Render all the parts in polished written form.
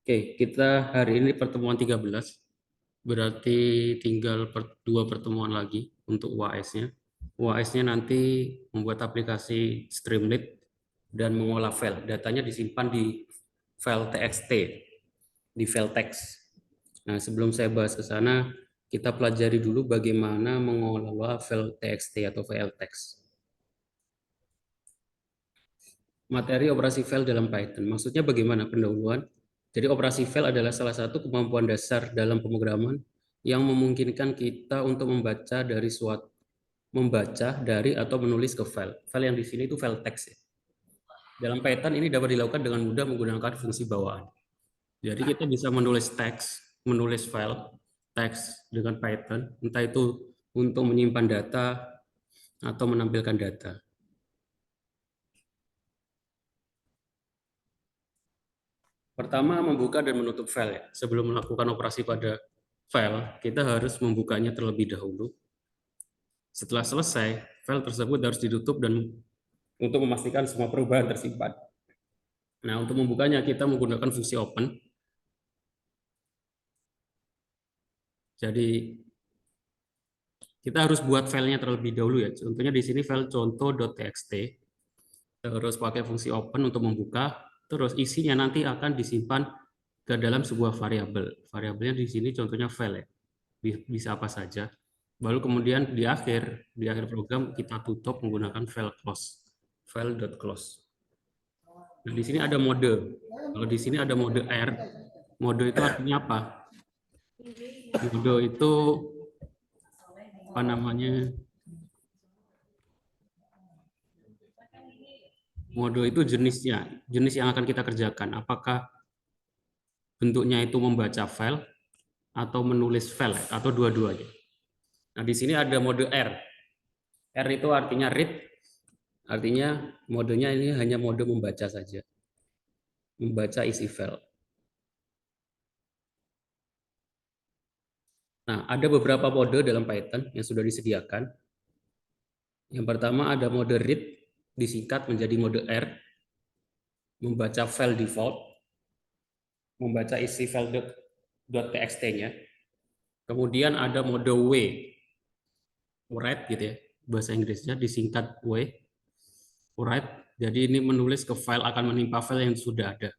Oke, kita hari ini pertemuan 13, berarti tinggal dua pertemuan lagi untuk UAS-nya. UAS-nya nanti membuat aplikasi Streamlit dan mengolah file. Datanya disimpan di file TXT, di file teks. Nah, sebelum saya bahas ke sana, kita pelajari dulu bagaimana mengolah file TXT atau file teks. Materi operasi file dalam Python. Maksudnya bagaimana pendahuluan? Jadi operasi file adalah salah satu kemampuan dasar dalam pemrograman yang memungkinkan kita untuk membaca dari atau menulis ke file. File yang di sini itu file teks ya. Dalam Python ini dapat dilakukan dengan mudah menggunakan fungsi bawaan. Jadi kita bisa menulis teks, menulis file teks dengan Python, entah itu untuk menyimpan data atau menampilkan data. Pertama, membuka dan menutup file ya. Sebelum melakukan operasi pada file, kita harus membukanya terlebih dahulu. Setelah selesai, file tersebut harus ditutup dan untuk memastikan semua perubahan tersimpan. Nah, untuk membukanya kita menggunakan fungsi open. Jadi kita harus buat filenya terlebih dahulu ya. Contohnya di sini file contoh.txt. Terus pakai fungsi open untuk membuka. Terus isinya nanti akan disimpan ke dalam sebuah variabel. Variabelnya di sini contohnya file ya. Bisa apa saja. Lalu kemudian di akhir program kita tutup menggunakan file close, file.close. Nah, di sini ada mode. Kalau di sini ada mode R, mode itu artinya apa? Mode itu apa namanya? Mode itu jenisnya, jenis yang akan kita kerjakan. Apakah bentuknya itu membaca file atau menulis file atau dua-duanya. Nah, di sini ada mode R. R itu artinya read, artinya modenya ini hanya mode membaca saja. Membaca isi file. Nah, ada beberapa mode dalam Python yang sudah disediakan. Yang pertama ada mode read, disingkat menjadi mode R, membaca file default, membaca isi file .txt-nya. Kemudian ada mode W, write gitu ya, bahasa Inggrisnya disingkat W, write. Jadi ini menulis ke file, akan menimpa file yang sudah ada.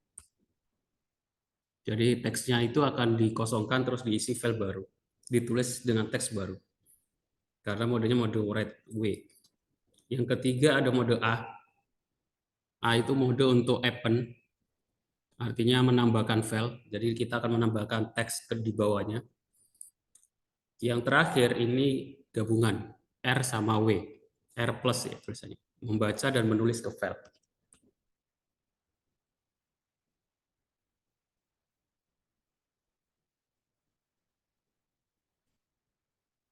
Jadi teksnya itu akan dikosongkan terus diisi file baru, ditulis dengan teks baru. Karena modenya mode write W. Yang ketiga ada mode A. A itu mode untuk append, artinya menambahkan file. Jadi kita akan menambahkan teks di bawahnya. Yang terakhir ini gabungan R sama W, R plus ya tulisannya, membaca dan menulis ke file.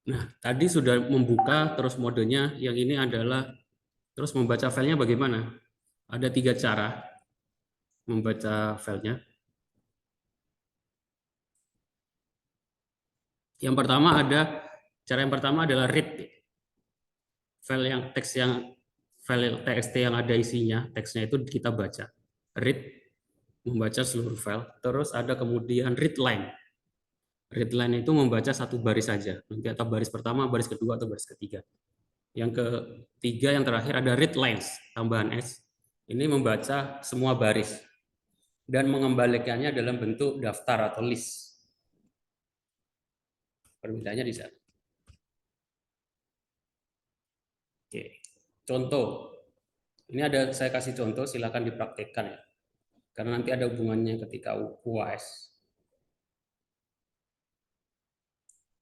Nah, tadi sudah membuka, terus modenya yang ini adalah terus membaca filenya bagaimana? Ada 3 cara membaca filenya. Cara yang pertama adalah read. File TXT yang ada isinya, teksnya itu kita baca. Read, membaca seluruh file. Terus ada kemudian read line. Read line itu membaca satu baris saja. Nanti atau baris pertama, baris kedua, atau baris ketiga. Yang ketiga, yang terakhir ada read lines, tambahan S. Ini membaca semua baris dan mengembalikannya dalam bentuk daftar atau list. Perbedaannya di sana. Oke. Contoh. Ini ada saya kasih contoh, silakan dipraktekkan ya. Karena nanti ada hubungannya ketika UAS.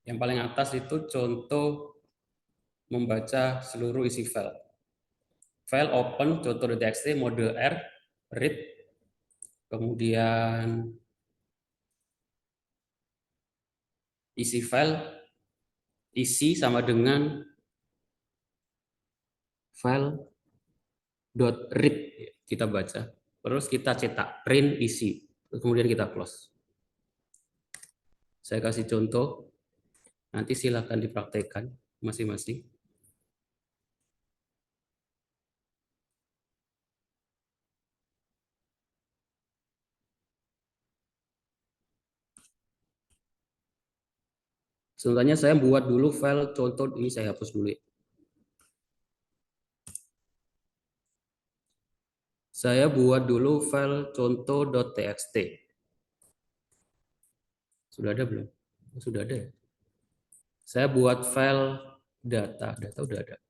Yang paling atas itu contoh membaca seluruh isi file. File open contoh.txt mode R, read, kemudian isi file, isi sama dengan file .read kita baca, terus kita cetak, print isi, kemudian kita close. Saya kasih contoh, nanti silakan dipraktekkan masing-masing. Sebenarnya saya buat dulu file contoh ini, saya hapus dulu ya. Saya buat dulu file contoh.txt. Sudah ada belum? Sudah ada ya. Saya buat file data udah ada.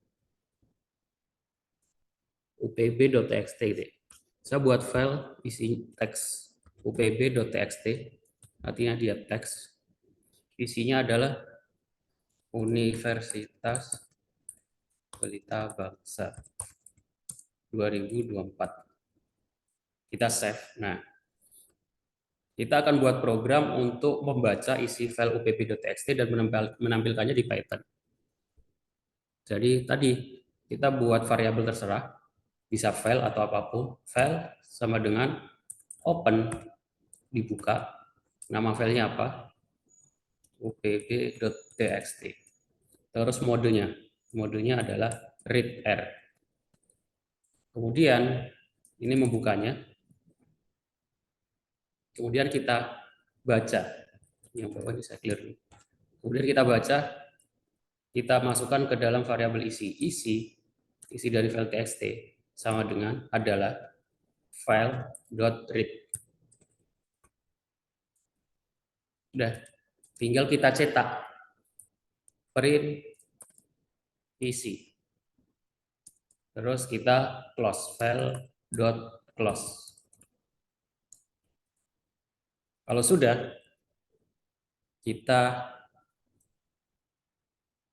upb.txt gitu ya. Saya buat file isi teks upb.txt, artinya dia teks. Isinya adalah Universitas Pelita Bangsa 2024. Kita save. Nah, kita akan buat program untuk membaca isi file upb.txt dan menampilkannya di Python. Jadi tadi kita buat variabel terserah, bisa file atau apapun. File sama dengan open, dibuka. Nama filenya apa? upb.txt. Terus modenya adalah reader. Kemudian ini membukanya. Kemudian kita baca. Yang bawah ini saya clear. Kemudian kita baca, kita masukkan ke dalam variabel isi. Isi dari file txt sama dengan adalah file.read. Udah, tinggal kita cetak print isi. Terus kita close file.close. Kalau sudah, kita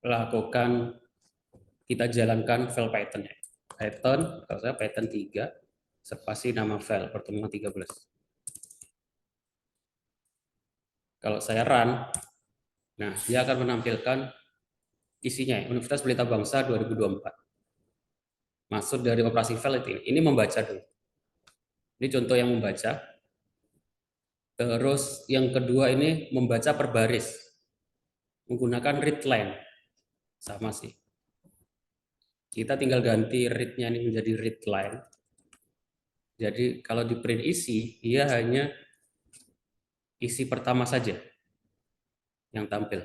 lakukan, kita jalankan file Python-nya. Python, kalau saya Python 3, spasi nama file, pertemuan 13. Kalau saya run, nah dia akan menampilkan isinya, Universitas Pelita Bangsa 2024. Maksud dari operasi file ini membaca dulu. Ini contoh yang membaca. Terus yang kedua ini membaca per baris. Menggunakan read line. Sama sih. Kita tinggal ganti read-nya ini menjadi read line. Jadi kalau di print isi, dia hanya isi pertama saja yang tampil.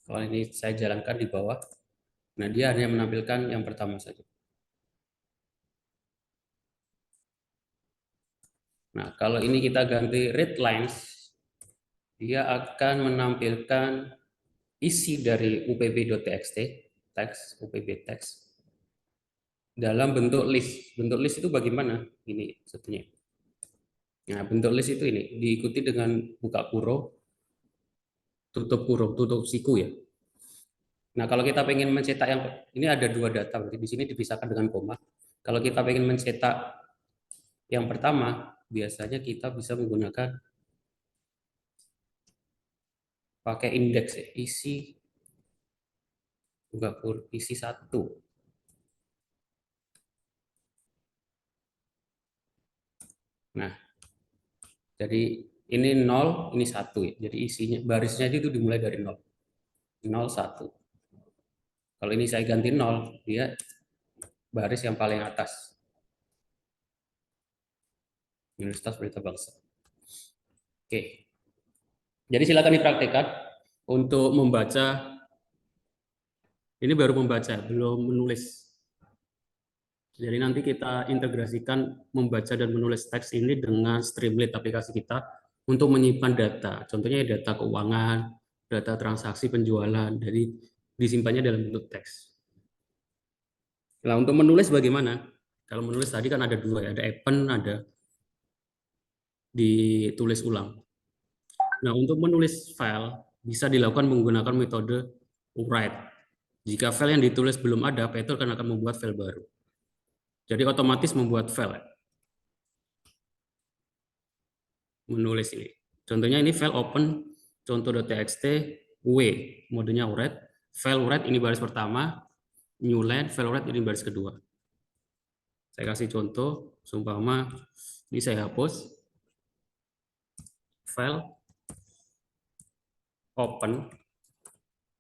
Kalau ini saya jalankan di bawah, nah dia hanya menampilkan yang pertama saja. Nah, kalau ini kita ganti read lines, dia akan menampilkan isi dari upb.txt, teks, upb teks, dalam bentuk list. Bentuk list itu bagaimana? Ini satunya. Nah, bentuk list itu ini, diikuti dengan buka kurung, tutup siku ya. Nah, kalau kita pengen mencetak yang, ini ada dua data, berarti di sini dipisahkan dengan koma. Kalau kita pengen mencetak yang pertama, biasanya kita bisa menggunakan pakai indeks ya, isi satu. Nah, jadi ini 0, ini 1 ya. Jadi isinya barisnya itu dimulai dari 0. 0 1. Kalau ini saya ganti 0, dia baris yang paling atas. Universitas Pelita Bangsa. Oke. Jadi silakan dipraktekkan untuk membaca. Ini baru membaca, belum menulis. Jadi nanti kita integrasikan membaca dan menulis teks ini dengan Streamlit aplikasi kita untuk menyimpan data. Contohnya data keuangan, data transaksi penjualan, jadi disimpannya dalam bentuk teks. Nah, untuk menulis bagaimana? Kalau menulis tadi kan ada dua ya, ada append, ada ditulis ulang. Nah, untuk menulis file bisa dilakukan menggunakan metode write. Jika file yang ditulis belum ada, Python akan membuat file baru. Jadi otomatis membuat file. Menulis ini. Contohnya ini file open contoh.txt w, modenya write. File write ini baris pertama, new line, file write ini baris kedua. Saya kasih contoh, seumpama ini saya hapus. File open.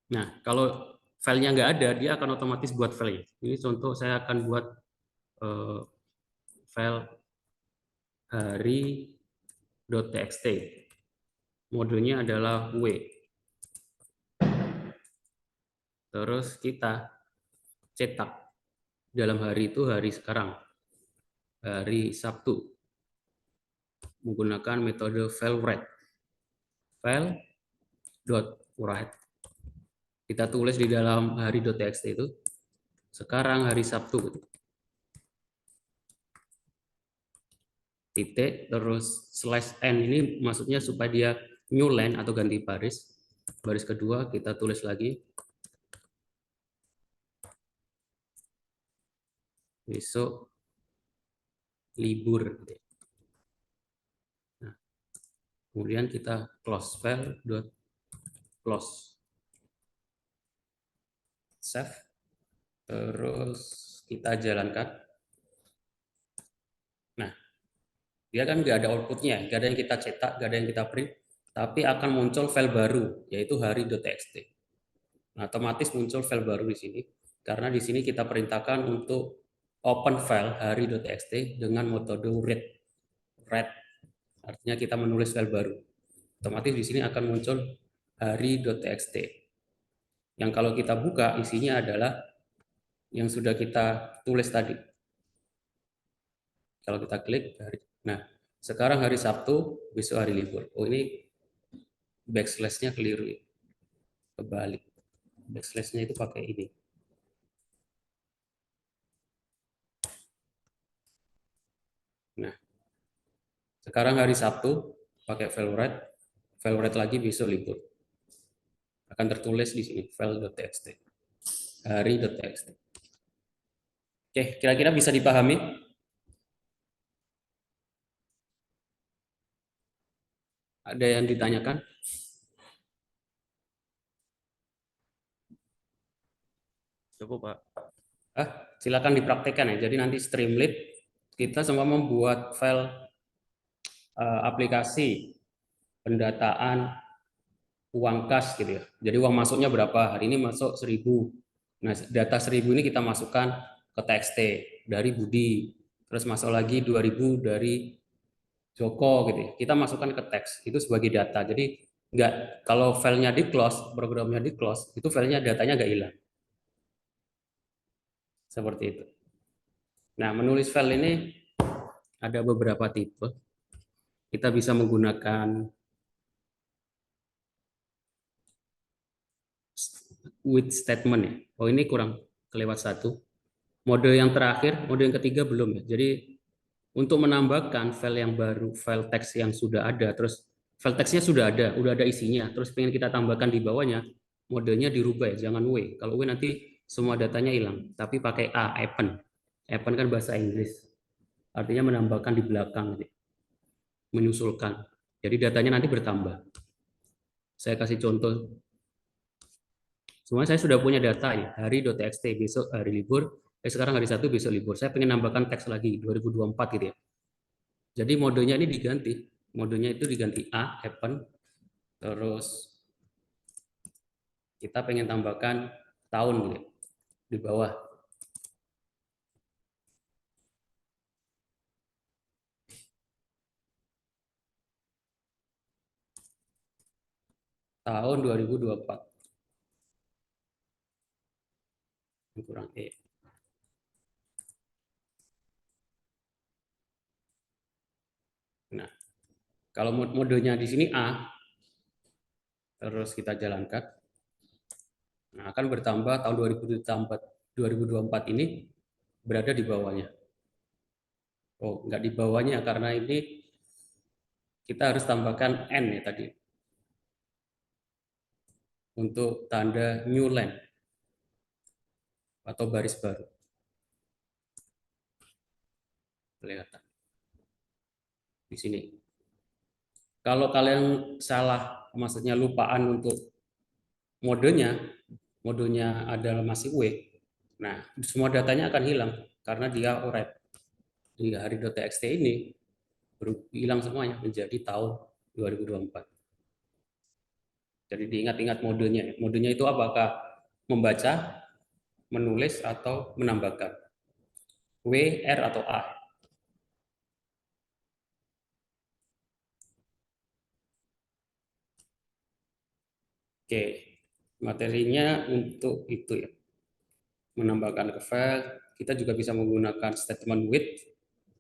Nah, kalau filenya nggak ada, dia akan otomatis buat file. Ini contoh saya akan buat file hari.txt. modenya adalah W. Terus kita cetak dalam hari itu hari sekarang, hari Sabtu, menggunakan metode file write. File dot write. Kita tulis di dalam hari.txt itu sekarang hari Sabtu. Titik terus slash n ini maksudnya supaya dia new line atau ganti baris. Baris kedua kita tulis lagi besok libur. Nah, kemudian kita close file dot close save, terus kita jalankan. Nah, dia kan nggak ada outputnya, nggak ada yang kita cetak, nggak ada yang kita print, tapi akan muncul file baru yaitu hari.txt. Nah, otomatis muncul file baru di sini karena di sini kita perintahkan untuk open file hari.txt dengan metode read. Artinya kita menulis file baru. Otomatis di sini akan muncul hari.txt. Yang kalau kita buka isinya adalah yang sudah kita tulis tadi. Kalau kita klik hari. Nah, sekarang hari Sabtu, besok hari libur. Oh, ini backslash-nya keliru ya. Kebalik. Backslash-nya itu pakai ini. Nah, sekarang hari Sabtu pakai file write lagi besok libur. Akan tertulis di sini file.txt. Hari.txt. Oke, kira-kira bisa dipahami? Ada yang ditanyakan? Cukup, Pak. Silakan dipraktekkan ya. Jadi nanti Streamlit kita semua membuat file aplikasi pendataan uang kas gitu ya. Jadi uang masuknya berapa? Hari ini masuk 1.000. Nah, data 1.000 ini kita masukkan ke TXT dari Budi. Terus masuk lagi 2.000 dari Joko gitu ya. Kita masukkan ke teks itu sebagai data. Jadi nggak, kalau filenya di close, programnya di close, itu filenya datanya nggak hilang. Seperti itu. Nah, menulis file ini ada beberapa tipe. Kita bisa menggunakan with statement ya. Oh, ini kurang kelewat satu. Mode yang terakhir, mode yang ketiga belum ya. Jadi untuk menambahkan file yang baru, file teks yang sudah ada, terus file teksnya sudah ada isinya, terus pengen kita tambahkan di bawahnya, modenya dirubah ya, jangan W. Kalau W nanti semua datanya hilang, tapi pakai A, append. Append kan bahasa Inggris, artinya menambahkan di belakang, menyusulkan. Jadi datanya nanti bertambah. Saya kasih contoh. Semuanya saya sudah punya data ya, hari.txt, besok hari libur, sekarang hari Sabtu, besok libur. Saya pengen nambahkan teks lagi, 2024 gitu ya. Jadi modenya ini diganti. Modenya itu diganti A, append, terus kita pengen tambahkan tahun gitu ya, di bawah. Tahun 2024. Kurang E. Nah, kalau modenya di sini A, terus kita jalankan, nah akan bertambah tahun 2024 ini berada di bawahnya. Oh, enggak di bawahnya karena ini kita harus tambahkan N ya tadi. Untuk tanda new line atau baris baru. Kelihatan di sini. Kalau kalian salah, maksudnya lupaan untuk modenya adalah masih W, nah semua datanya akan hilang karena dia write. Di hari.txt ini hilang semuanya menjadi tahun 2024. Jadi diingat-ingat modenya. Modenya itu apakah membaca, menulis, atau menambahkan. W, R, atau A. Oke, materinya untuk itu ya. Menambahkan ke file, kita juga bisa menggunakan statement with.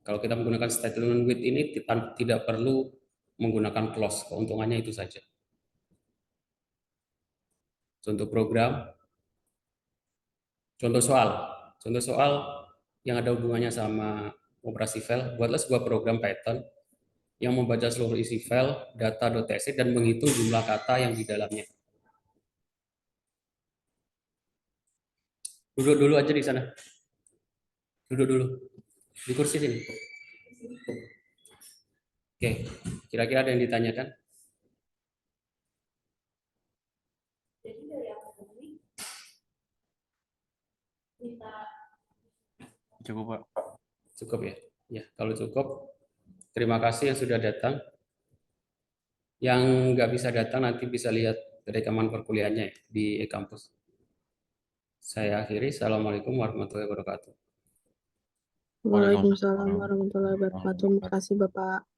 Kalau kita menggunakan statement with ini tidak perlu menggunakan clause, keuntungannya itu saja. Contoh program, contoh soal yang ada hubungannya sama operasi file. Buatlah sebuah program Python yang membaca seluruh isi file data.txt dan menghitung jumlah kata yang di dalamnya. Duduk dulu aja di sana. Duduk dulu di kursi sini. Oke, kira-kira ada yang ditanyakan? Cukup, Pak. Cukup ya? Ya, kalau cukup, terima kasih yang sudah datang. Yang nggak bisa datang nanti bisa lihat rekaman perkuliahannya ya, di e-kampus. Saya akhiri. Assalamualaikum warahmatullahi wabarakatuh. Waalaikumsalam warahmatullahi wabarakatuh. Terima kasih Bapak.